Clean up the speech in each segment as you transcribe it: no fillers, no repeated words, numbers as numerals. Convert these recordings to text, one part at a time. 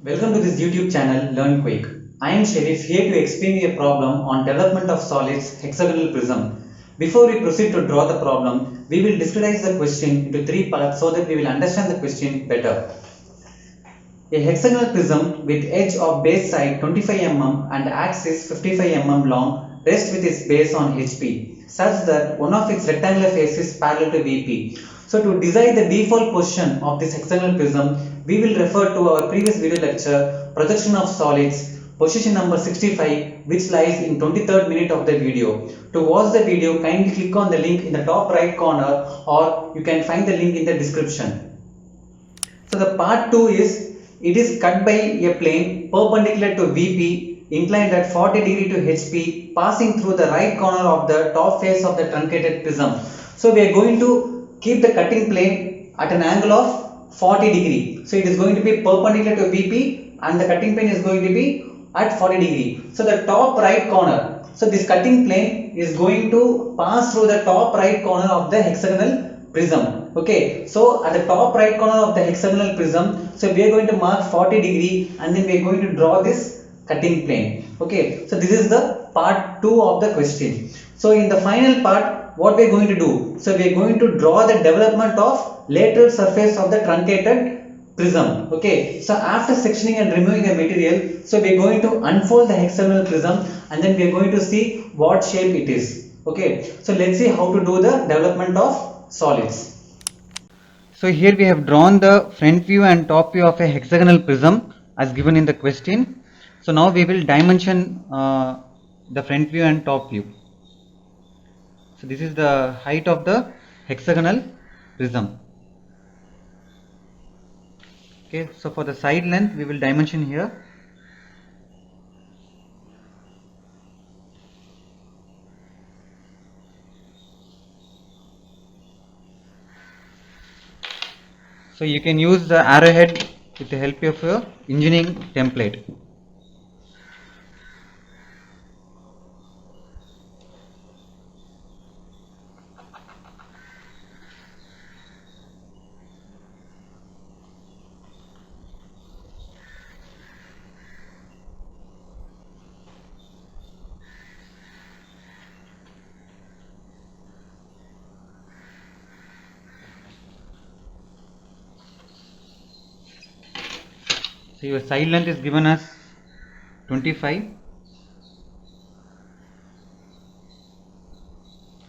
Welcome to this YouTube channel Learn Quick. I am Sharif here to explain you a problem on development of solids hexagonal prism. Before we proceed to draw the problem, we will discretize the question into three parts so that we will understand the question better. A hexagonal prism with edge of base side 25 mm and axis 55 mm long rests with its base on HP such that one of its rectangular faces is parallel to VP. So to decide the default position of this hexagonal prism, we will refer to our previous video lecture projection of solids position number 65, which lies in 23rd minute of the video. To watch the video, kindly click on the link in the top right corner or you can find the link in the description. So the part 2 is it is cut by a plane perpendicular to VP inclined at 40 degree to HP passing through the right corner of the top face of the truncated prism. So we are going to keep the cutting plane at an angle of 40 degree. So it is going to be perpendicular to VP and the cutting plane is going to be at 40 degree. So the top right corner. So this cutting plane is going to pass through the top right corner of the hexagonal prism. Okay, so at the top right corner of the hexagonal prism, so we are going to mark 40 degree and then we are going to draw this cutting plane. Okay, so this is the part 2 of the question. So in the final part, what we are going to do? So we are going to draw the development of lateral surface of the truncated prism. Okay, so after sectioning and removing the material, so we are going to unfold the hexagonal prism and then we are going to see what shape it is. Okay, so let's see how to do the development of solids. So here we have drawn the front view and top view of a hexagonal prism as given in the question. So now we will dimension the front view and top view. So this is the height of the hexagonal prism. Okay, so for the side length we will dimension here. So you can use the arrowhead with the help of your engineering template. So your side length is given as 25.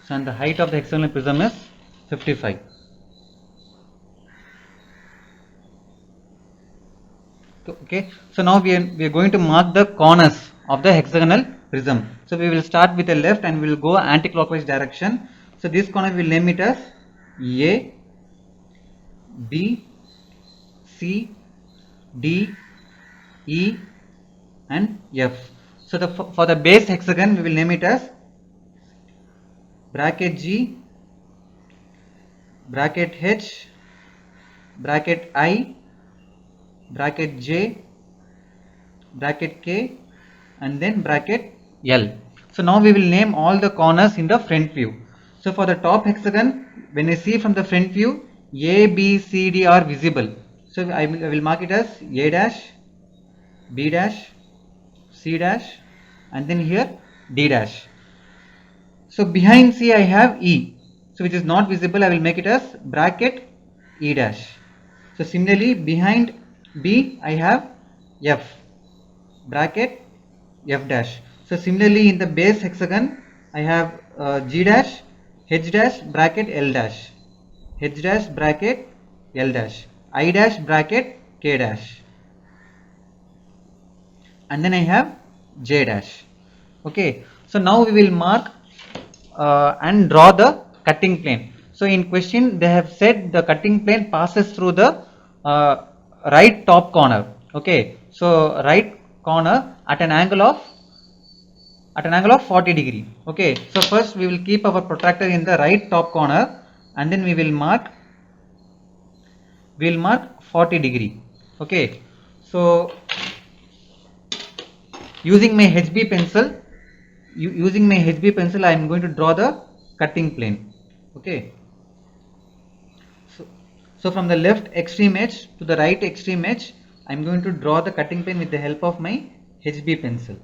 So and the height of the hexagonal prism is 55. Okay, so now we are going to mark the corners of the hexagonal prism. So we will start with the left and we will go anti-clockwise direction. So this corner we will name it as A, B, C, D, E and F. So for the base hexagon we will name it as bracket G, bracket H, bracket I, bracket J, bracket K and then bracket L. So now we will name all the corners in the front view. So for the top hexagon, when I see from the front view, A, B, C, D are visible. So I will mark it as A dash, B dash, C dash and then here D dash. So behind C I have E. So which is not visible, I will make it as bracket E dash. So similarly behind B I have F, bracket F dash. So similarly in the base hexagon I have G dash, H dash, bracket L dash, H dash, bracket L dash, I dash, bracket K dash and then I have J dash. Okay, so now we will mark and draw the cutting plane. So in question they have said the cutting plane passes through the right top corner. Okay, so right corner at an angle of 40 degree. Okay, so first we will keep our protractor in the right top corner and then we will mark 40 degree. Okay, so using my HB pencil I am going to draw the cutting plane. Okay, so from the left extreme edge to the right extreme edge I'm going to draw the cutting plane with the help of my HB pencil.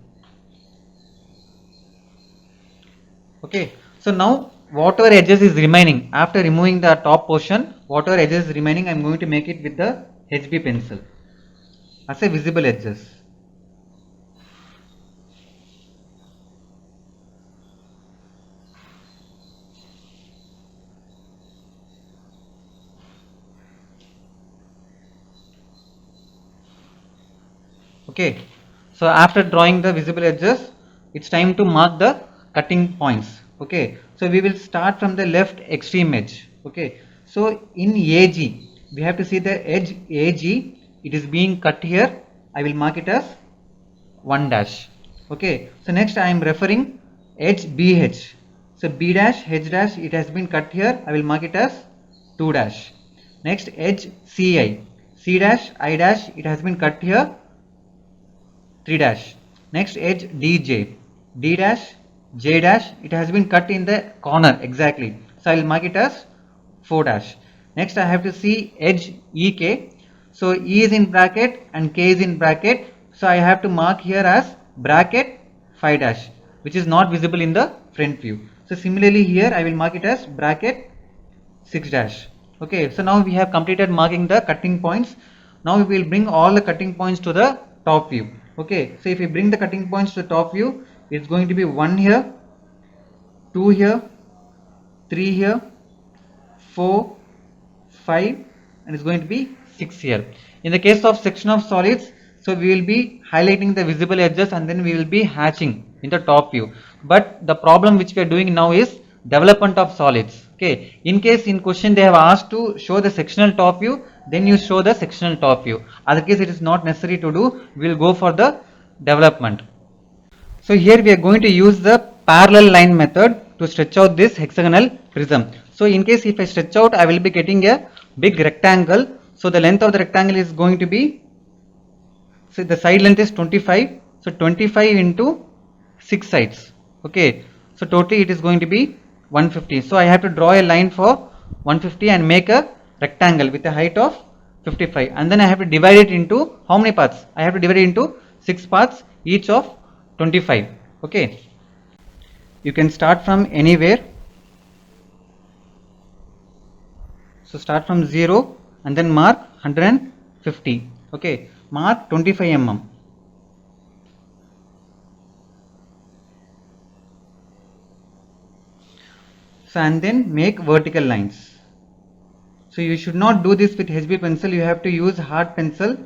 Okay, so now whatever edges is remaining after removing the top portion, whatever edges is remaining, I'm going to make it with the HB pencil as a visible edges. Okay, so after drawing the visible edges, it's time to mark the cutting points. Okay, so we will start from the left extreme edge. Okay, so in AG, we have to see the edge AG, it is being cut here. I will mark it as 1 dash. Okay, so next I am referring edge BH. So B dash, H dash, it has been cut here. I will mark it as 2 dash. Next edge CI, C dash, I dash, it has been cut here. 3 dash. Next edge DJ, D dash, J dash, it has been cut in the corner exactly. So I will mark it as 4 dash. Next I have to see edge EK. So E is in bracket and K is in bracket. So I have to mark here as bracket 5 dash, which is not visible in the front view. So similarly here I will mark it as bracket 6 dash. Okay, so now we have completed marking the cutting points. Now we will bring all the cutting points to the top view. Okay, so if we bring the cutting points to the top view, it's going to be 1 here, 2 here, 3 here, 4, 5, and it's going to be 6 here. In the case of section of solids, so we will be highlighting the visible edges and then we will be hatching in the top view. But the problem which we are doing now is development of solids. Okay, in case in question they have asked to show the sectional top view, then you show the sectional top view. Other case it is not necessary to do, we will go for the development. So here we are going to use the parallel line method to stretch out this hexagonal prism. So in case if I stretch out, I will be getting a big rectangle. So the length of the rectangle is going to be, so the side length is 25. So 25 into 6 sides. Okay. So totally it is going to be 150. So I have to draw a line for 150 and make a rectangle with a height of 55. And then I have to divide it into how many parts? I have to divide it into 6 parts, each of 25. Okay, you can start from anywhere. So start from 0 and then mark 150. Okay, mark 25 mm. So and then make vertical lines. So you should not do this with HB pencil, you have to use hard pencil.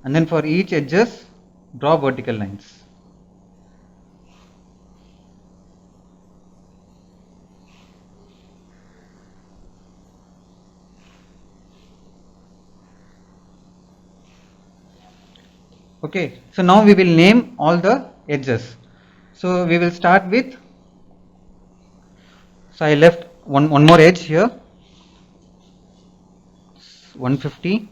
And then for each edges, draw vertical lines. Okay, so now we will name all the edges. So we will start with, so I left one more edge here, 150.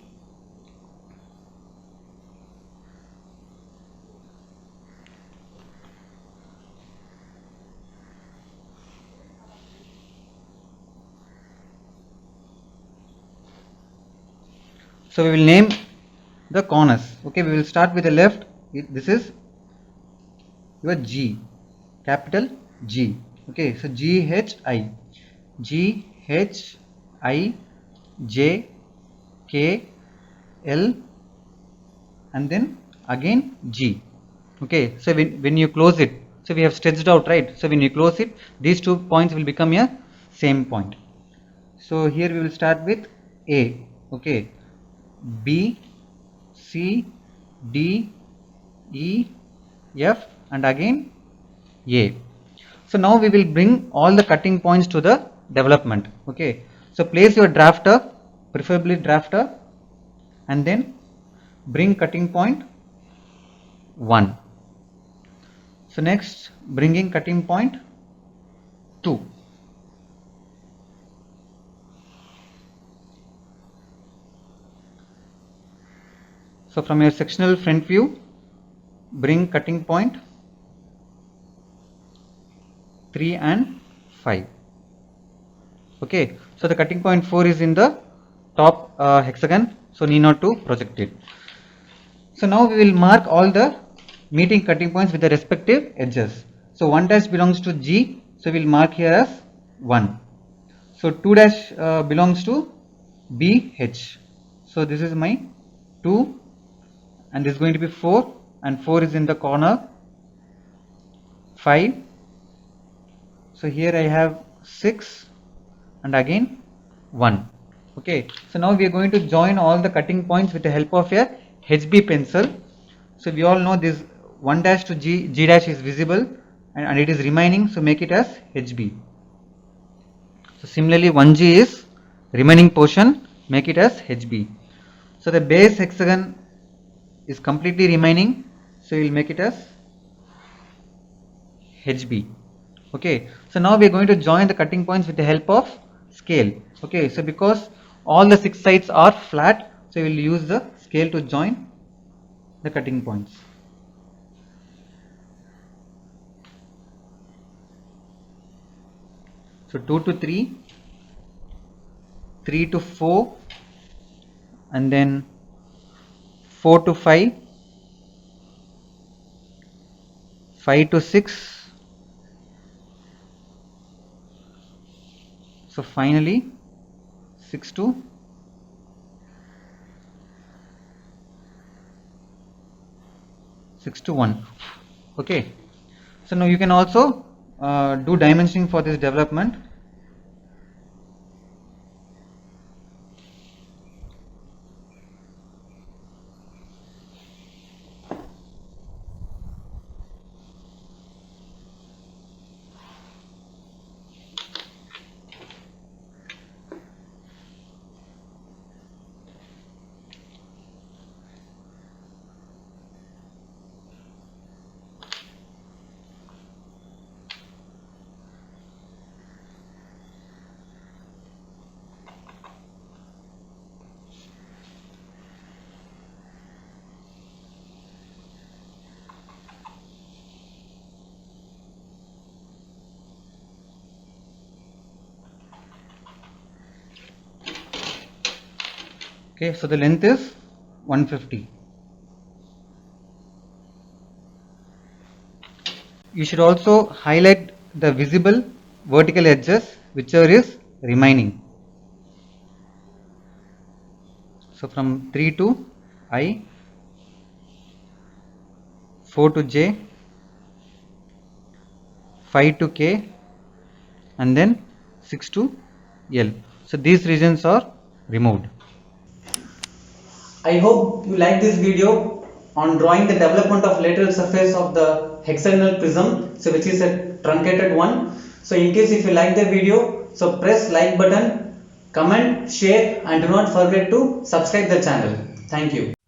So we will name the corners. Okay, we will start with the left. This is your G, capital G. Okay, so G H I, G H I J K L, and then again G. Okay, so when you close it, so we have stretched out, right? So when you close it, these 2 points will become a same point. So here we will start with A. Okay, B, C, D, E, F, and again A. So now we will bring all the cutting points to the development. Okay, so place your drafter, preferably drafter, and then bring cutting point 1. So next bringing cutting point 2. So from your sectional front view, bring cutting point 3 and 5. Okay, so the cutting point 4 is in the top hexagon, so need not to project it. So now we will mark all the meeting cutting points with the respective edges. So 1 dash belongs to G, so we will mark here as 1. So 2 dash belongs to BH. So this is my 2, and this is going to be 4, and 4 is in the corner. 5. So here I have 6 and again 1. Okay, so now we are going to join all the cutting points with the help of a HB pencil. So we all know this 1 dash to G dash is visible, and it is remaining, so make it as HB. So similarly 1G is remaining portion, make it as HB. So the base hexagon is completely remaining, so we will make it as HB. Okay, so now we are going to join the cutting points with the help of scale. Okay, so because all the 6 sides are flat, so we will use the scale to join the cutting points. So 2 to 3, 3 to 4, and then 4 to 5, 5 to 6. So finally 6 to 1. Okay, so now you can also do dimensioning for this development. Okay, so the length is 150. You should also highlight the visible vertical edges whichever is remaining. So from 3 to I, 4 to J, 5 to K, and then 6 to L. So these regions are removed. I hope you like this video on drawing the development of lateral surface of the hexagonal prism, so which is a truncated one. So in case if you like the video, so press like button, comment, share, and do not forget to subscribe the channel. Thank you.